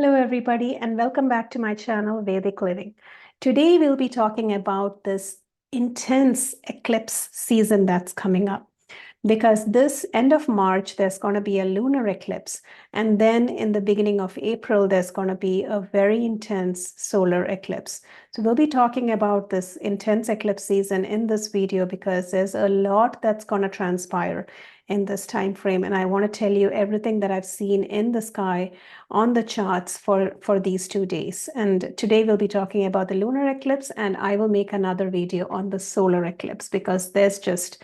Hello, everybody, and welcome back to my channel, Vedic Living. Today, we'll be talking about this intense eclipse season that's coming up. Because this end of March, there's going to be a lunar eclipse. And then in the beginning of April, there's going to be a very intense solar eclipse. So we'll be talking about this intense eclipse season in this video because there's a lot that's going to transpire in this time frame. And I want to tell you everything that I've seen in the sky on the charts for these 2 days. And today we'll be talking about the lunar eclipse, and I will make another video on the solar eclipse because there's just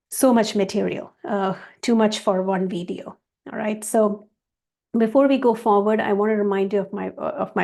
so much material, too much for one video. All right. So before we go forward, I want to remind you of my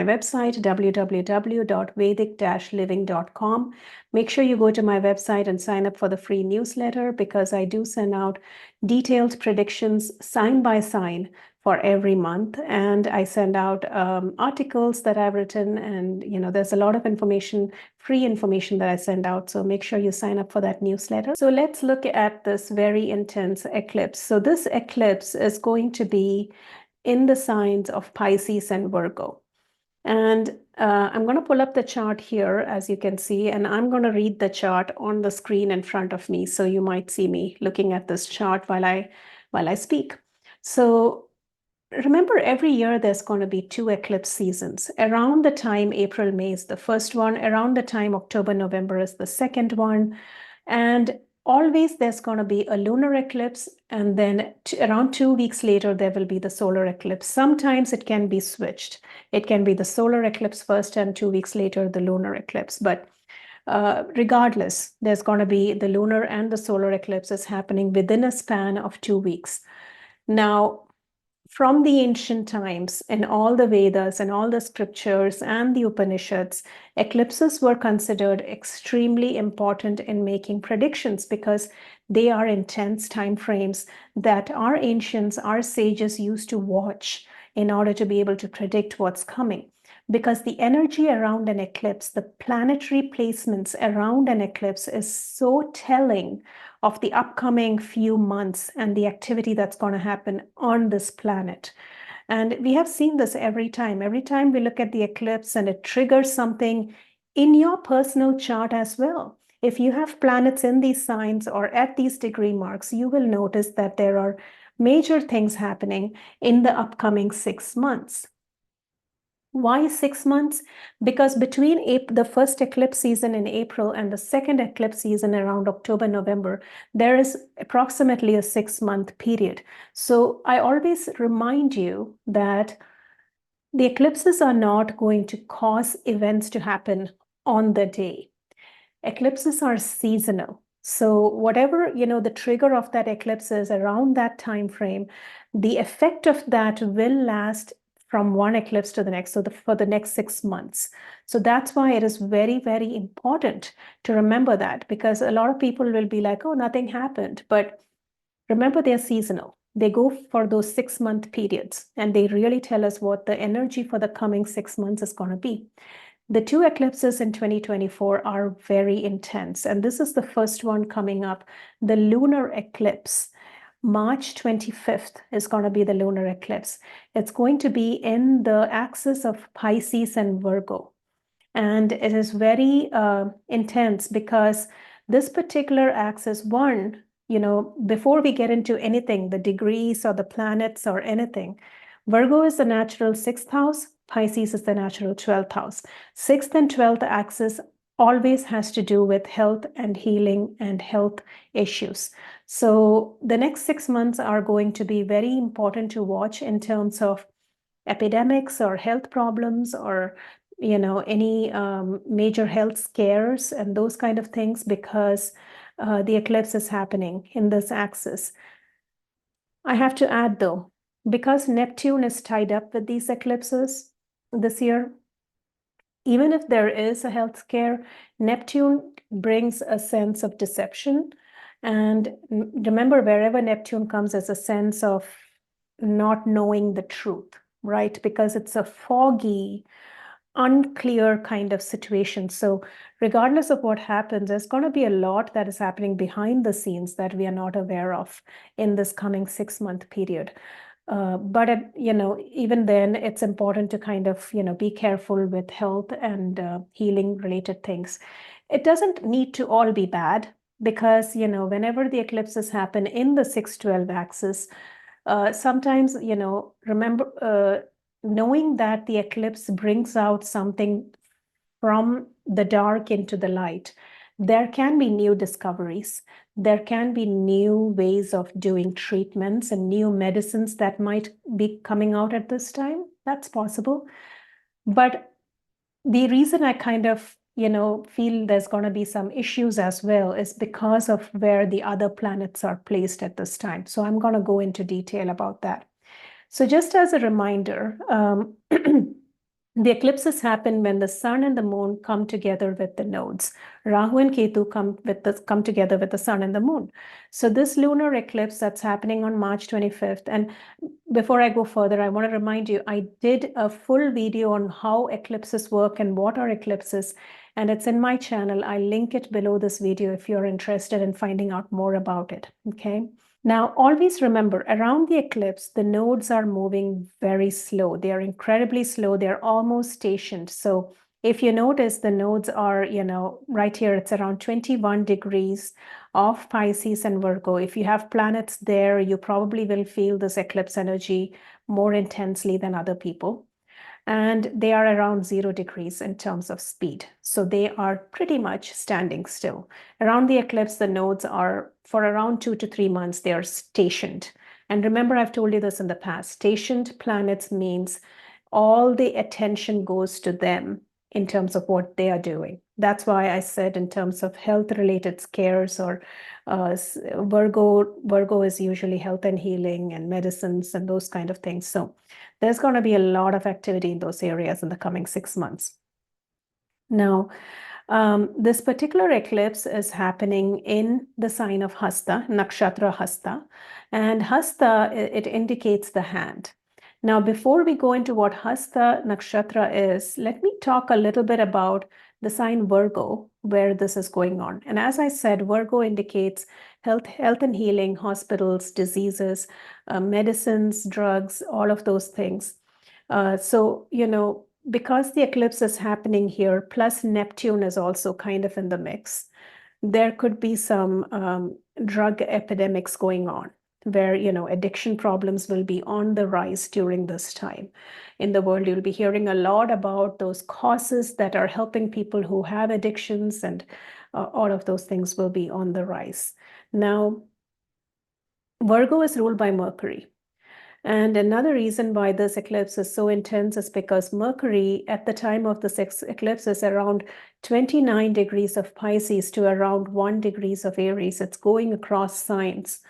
website, www.vedic-living.com. Make sure you go to my website and sign up for the free newsletter because I do send out detailed predictions sign by sign for every month, and I send out articles that I've written, and there's a lot of information, free information that I send out. So make sure you sign up for that newsletter. So let's look at this very intense eclipse. So this eclipse is going to be in the signs of Pisces and Virgo. And I'm going to pull up the chart here, as you can see, and I'm going to read the chart on the screen in front of me. So you might see me looking at this chart while I speak. So remember, every year there's going to be 2 eclipse seasons. Around the time April, May is the first one. Around the time October, November is the second one. And always there's going to be a lunar eclipse, and then around 2 weeks later, there will be the solar eclipse. Sometimes it can be switched. It can be the solar eclipse first, and 2 weeks later, the lunar eclipse. But regardless, there's going to be the lunar and the solar eclipses happening within a span of 2 weeks. Now, from the ancient times, in all the Vedas and all the scriptures and the Upanishads, eclipses were considered extremely important in making predictions because they are intense time frames that our ancients, our sages used to watch in order to be able to predict what's coming. Because the energy around an eclipse, the planetary placements around an eclipse is so telling of the upcoming few months and the activity that's going to happen on this planet. And we have seen this every time. Every time we look at the eclipse and it triggers something in your personal chart as well. If you have planets in these signs or at these degree marks, you will notice that there are major things happening in the upcoming 6 months. Why 6 months? Because between the first eclipse season in April and the second eclipse season around October, November, there is approximately a 6-month period. So I always remind you that the eclipses are not going to cause events to happen on the day. Eclipses are seasonal. So whatever, the trigger of that eclipse is around that time frame, the effect of that will last from one eclipse to the next, so for the next 6 months. So that's why it is very, very important to remember that, because a lot of people will be like, oh, nothing happened. But remember, they're seasonal. They go for those 6-month periods, and they really tell us what the energy for the coming 6 months is going to be. The 2 eclipses in 2024 are very intense, and this is the first one coming up, the lunar eclipse. March 25th is going to be the lunar eclipse. It's going to be in the axis of Pisces and Virgo. And it is very intense because this particular axis, before we get into anything, the degrees or the planets or anything, Virgo is the natural 6th house, Pisces is the natural 12th house. 6th and 12th axis always has to do with health and healing and health issues. So the next 6 months are going to be very important to watch in terms of epidemics or health problems or any major health scares and those kind of things, because the eclipse is happening in this axis. I have to add though, because Neptune is tied up with these eclipses this year, even if there is a health scare, Neptune brings a sense of deception. And remember, wherever Neptune comes, as a sense of not knowing the truth, right? Because it's a foggy, unclear kind of situation. So regardless of what happens, there's going to be a lot that is happening behind the scenes that we are not aware of in this coming 6-month period. But even then, it's important to kind of be careful with health and healing related things. It doesn't need to all be bad, because whenever the eclipses happen in the 6-12 axis, sometimes remember, knowing that the eclipse brings out something from the dark into the light, there can be new discoveries. There can be new ways of doing treatments and new medicines that might be coming out at this time. That's possible. But the reason I kind of, feel there's going to be some issues as well is because of where the other planets are placed at this time. So I'm going to go into detail about that. So just as a reminder, the eclipses happen when the sun and the moon come together with the nodes. Rahu and Ketu come together with the sun and the moon. So this lunar eclipse that's happening on March 25th, and before I go further, I want to remind you, I did a full video on how eclipses work and what are eclipses, and it's in my channel. I link it below this video if you're interested in finding out more about it, okay? Now, always remember, around the eclipse, the nodes are moving very slow. They are incredibly slow. They're almost stationed. So if you notice, the nodes are, right here, it's around 21 degrees of Pisces and Virgo. If you have planets there, you probably will feel this eclipse energy more intensely than other people. And they are around 0 degrees in terms of speed. So they are pretty much standing still. Around the eclipse, the nodes are, for around 2 to 3 months, they are stationed. And remember, I've told you this in the past, stationed planets means all the attention goes to them in terms of what they are doing. That's why I said in terms of health-related scares, or Virgo is usually health and healing and medicines and those kind of things. So there's going to be a lot of activity in those areas in the coming 6 months. Now, this particular eclipse is happening in the sign of Hasta, Nakshatra Hasta, and Hasta, it indicates the hand. Now, before we go into what Hasta Nakshatra is, let me talk a little bit about the sign Virgo, where this is going on. And as I said, Virgo indicates health and healing, hospitals, diseases, medicines, drugs, all of those things. So, because the eclipse is happening here, plus Neptune is also kind of in the mix, there could be some drug epidemics going on, where addiction problems will be on the rise during this time in the world. You'll be hearing a lot about those causes that are helping people who have addictions, and all of those things will be on the rise. Now, Virgo is ruled by Mercury. And another reason why this eclipse is so intense is because Mercury at the time of this eclipse is around 29 degrees of Pisces to around 1 degrees of Aries. It's going across signs.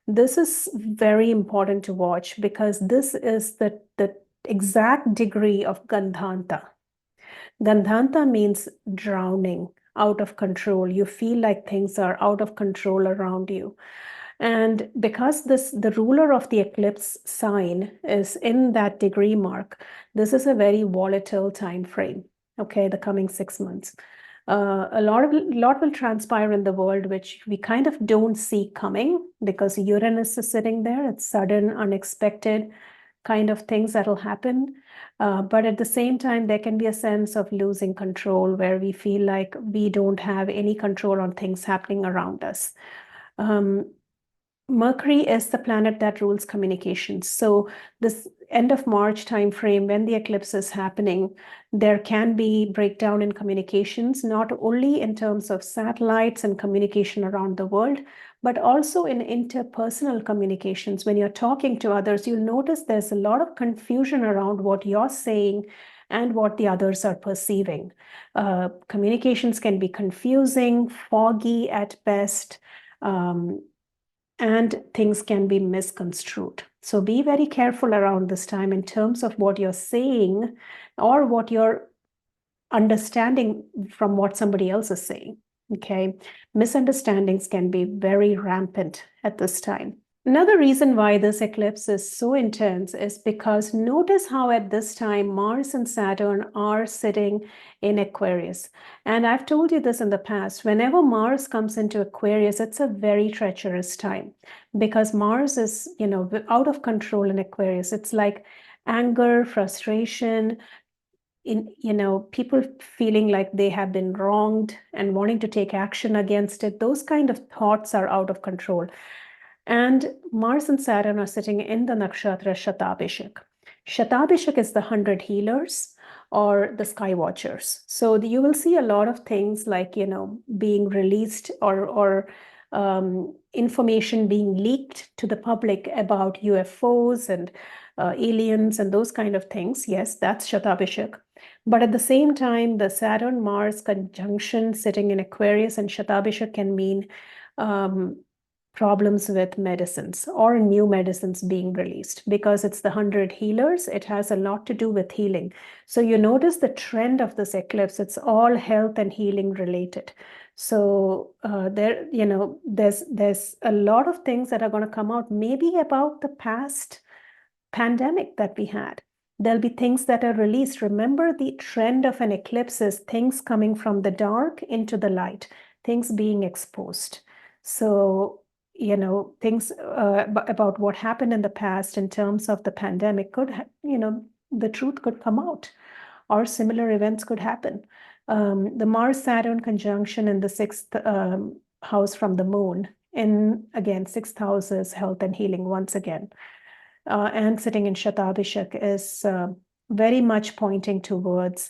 This is very important to watch, because this is the exact degree of Gandhanta. Gandhanta means drowning, out of control. You feel like things are out of control around you. And because the ruler of the eclipse sign is in that degree mark, this is a very volatile time frame, okay, the coming 6 months. A lot will transpire in the world, which we kind of don't see coming, because Uranus is sitting there. It's sudden, unexpected kind of things that'll happen. But at the same time, there can be a sense of losing control, where we feel like we don't have any control on things happening around us. Mercury is the planet that rules communications. So this end of March timeframe, when the eclipse is happening, there can be breakdown in communications, not only in terms of satellites and communication around the world, but also in interpersonal communications. When you're talking to others, you'll notice there's a lot of confusion around what you're saying and what the others are perceiving. Communications can be confusing, foggy at best, and things can be misconstrued. So be very careful around this time in terms of what you're saying or what you're understanding from what somebody else is saying, okay? Misunderstandings can be very rampant at this time. Another reason why this eclipse is so intense is because notice how at this time Mars and Saturn are sitting in Aquarius. And I've told you this in the past, whenever Mars comes into Aquarius, it's a very treacherous time because Mars is, out of control in Aquarius. It's like anger, frustration, people feeling like they have been wronged and wanting to take action against it. Those kind of thoughts are out of control. And Mars and Saturn are sitting in the nakshatra Shatabhishak. Shatabhishak is the 100 healers or the sky watchers. So you will see a lot of things like, being released or information being leaked to the public about UFOs and aliens and those kind of things. Yes, that's Shatabhishak. But at the same time, the Saturn-Mars conjunction sitting in Aquarius and Shatabhishak can mean problems with medicines or new medicines being released because it's the 100 healers. It has a lot to do with healing. So you notice the trend of this eclipse, it's all health and healing related. So there's a lot of things that are going to come out, maybe about the past pandemic that we had. There'll be things that are released. Remember, the trend of an eclipse is things coming from the dark into the light, things being exposed. So, things about what happened in the past in terms of the pandemic the truth could come out, or similar events could happen. The Mars-Saturn conjunction in the sixth house from the moon, in again, sixth house is health and healing once again. And sitting in Shatabhishak is very much pointing towards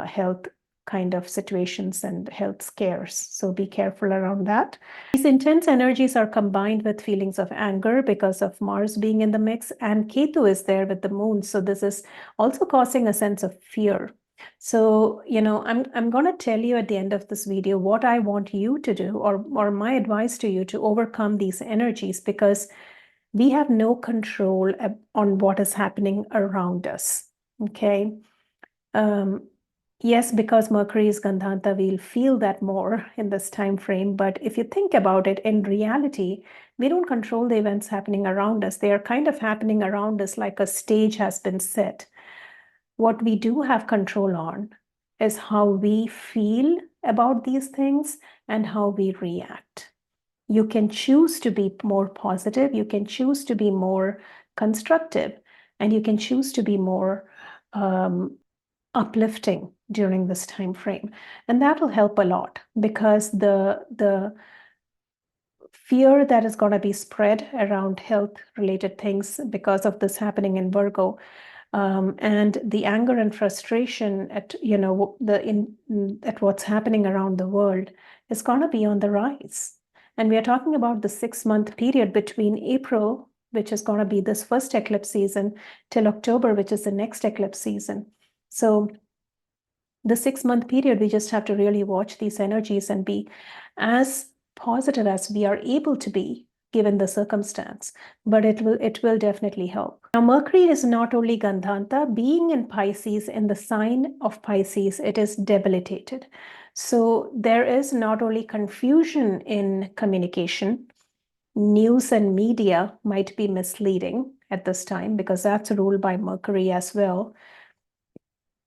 health kind of situations and health scares. So be careful around that. These intense energies are combined with feelings of anger because of Mars being in the mix, and Ketu is there with the moon. So this is also causing a sense of fear. So, I'm going to tell you at the end of this video what I want you to do, or my advice to you to overcome these energies, because we have no control on what is happening around us. Okay. Yes, because Mercury is Gandhanta, we'll feel that more in this time frame. But if you think about it, in reality, we don't control the events happening around us. They are kind of happening around us like a stage has been set. What we do have control on is how we feel about these things and how we react. You can choose to be more positive, you can choose to be more constructive, and you can choose to be more uplifting during this time frame. And that will help a lot, because the fear that is going to be spread around health related things because of this happening in Virgo, and the anger and frustration at at what's happening around the world is going to be on the rise. And we are talking about the 6-month period between April, which is going to be this first eclipse season, till October, which is the next eclipse season. So the 6-month period, we just have to really watch these energies and be as positive as we are able to be given the circumstance, but it will definitely help. Now, Mercury is not only Gandhanta, being in Pisces, in the sign of Pisces, it is debilitated. So there is not only confusion in communication, news and media might be misleading at this time because that's ruled by Mercury as well.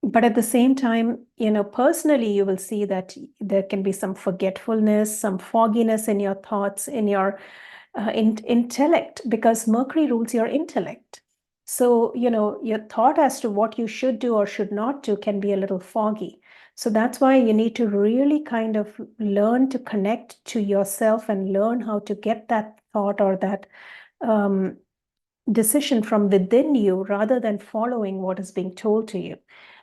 But at the same time, personally, you will see that there can be some forgetfulness, some fogginess in your thoughts, in your intellect, because Mercury rules your intellect. So, your thought as to what you should do or should not do can be a little foggy. So that's why you need to really kind of learn to connect to yourself and learn how to get that thought or that decision from within you rather than following what is being told to you,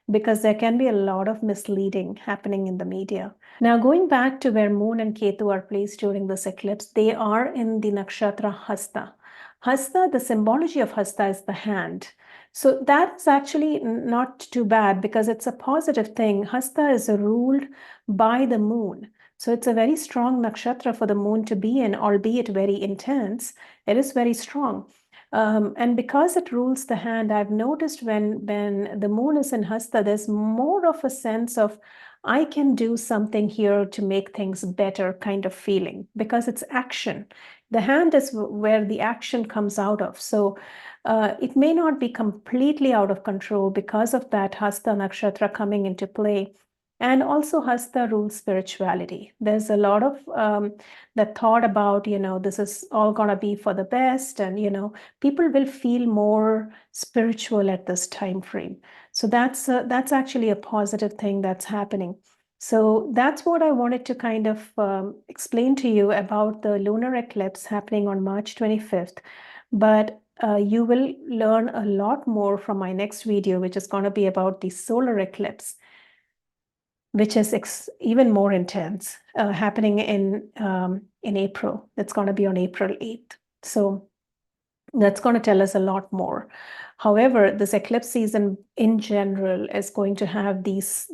because there can be a lot of misleading happening in the media. Now, going back to where Moon and Ketu are placed during this eclipse, they are in the nakshatra Hasta. Hasta, the symbology of Hasta is the hand. So that's actually not too bad because it's a positive thing. Hasta is ruled by the moon. So it's a very strong nakshatra for the moon to be in, albeit very intense. It is very strong. And because it rules the hand, I've noticed when the moon is in Hasta, there's more of a sense of, I can do something here to make things better kind of feeling, because it's action. The hand is where the action comes out of. So it may not be completely out of control because of that Hasta Nakshatra coming into play. And also Hasta rules spirituality. There's a lot of that thought about, this is all going to be for the best. And, people will feel more spiritual at this time frame. So that's actually a positive thing that's happening. So that's what I wanted to kind of explain to you about the lunar eclipse happening on March 25th. But you will learn a lot more from my next video, which is going to be about the solar eclipse, which is even more intense, happening in April. It's going to be on April 8th. So that's going to tell us a lot more. However, this eclipse season in general is going to have these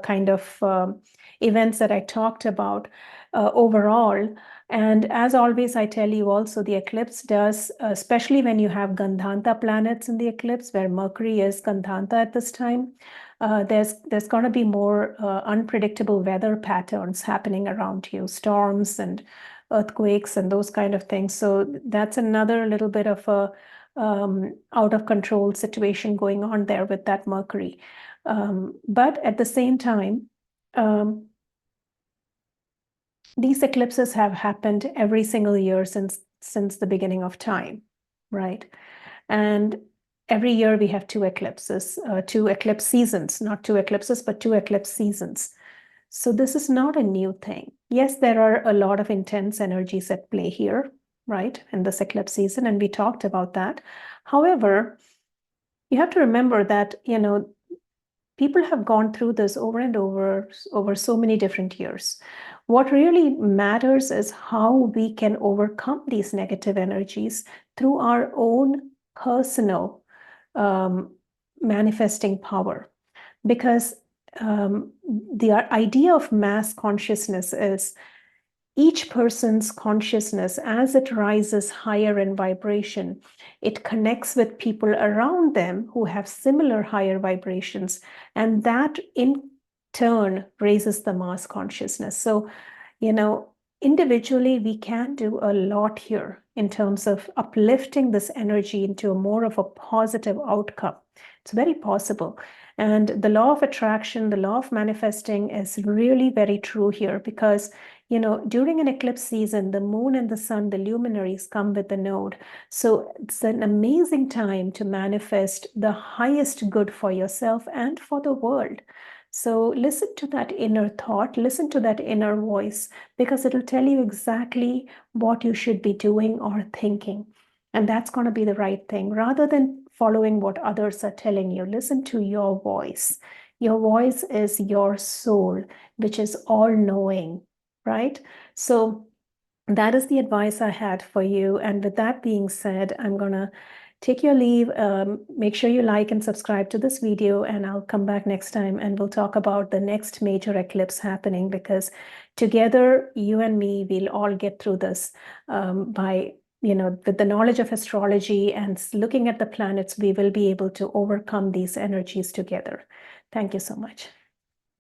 kind of events that I talked about overall. And as always, I tell you also the eclipse does, especially when you have Gandhanta planets in the eclipse, where Mercury is Gandhanta at this time, there's going to be more unpredictable weather patterns happening around you, storms and earthquakes and those kind of things. So that's another little bit of a out of control situation going on there with that Mercury. But at the same time, these eclipses have happened every single year since the beginning of time, right? And every year we have two eclipses, two eclipse seasons, not two eclipses, but two eclipse seasons. So this is not a new thing. Yes, there are a lot of intense energies at play here, right, in this eclipse season, and we talked about that. However, you have to remember that, people have gone through this over and over so many different years. What really matters is how we can overcome these negative energies through our own personal manifesting power. Because the idea of mass consciousness is each person's consciousness, as it rises higher in vibration, it connects with people around them who have similar higher vibrations, and that in turn raises the mass consciousness. So, individually, we can do a lot here in terms of uplifting this energy into a more of a positive outcome. It's very possible. And the law of attraction, the law of manifesting is really very true here because, during an eclipse season, the moon and the sun, the luminaries come with the node. So it's an amazing time to manifest the highest good for yourself and for the world. So listen to that inner thought, listen to that inner voice, because it'll tell you exactly what you should be doing or thinking. And that's going to be the right thing rather than following what others are telling you. Listen to your voice. Your voice is your soul, which is all knowing, right? So that is the advice I had for you. And with that being said, I'm going to take your leave. Make sure you like and subscribe to this video, and I'll come back next time and we'll talk about the next major eclipse happening, because together, you and me, we'll all get through this by, with the knowledge of astrology and looking at the planets, we will be able to overcome these energies together. Thank you so much.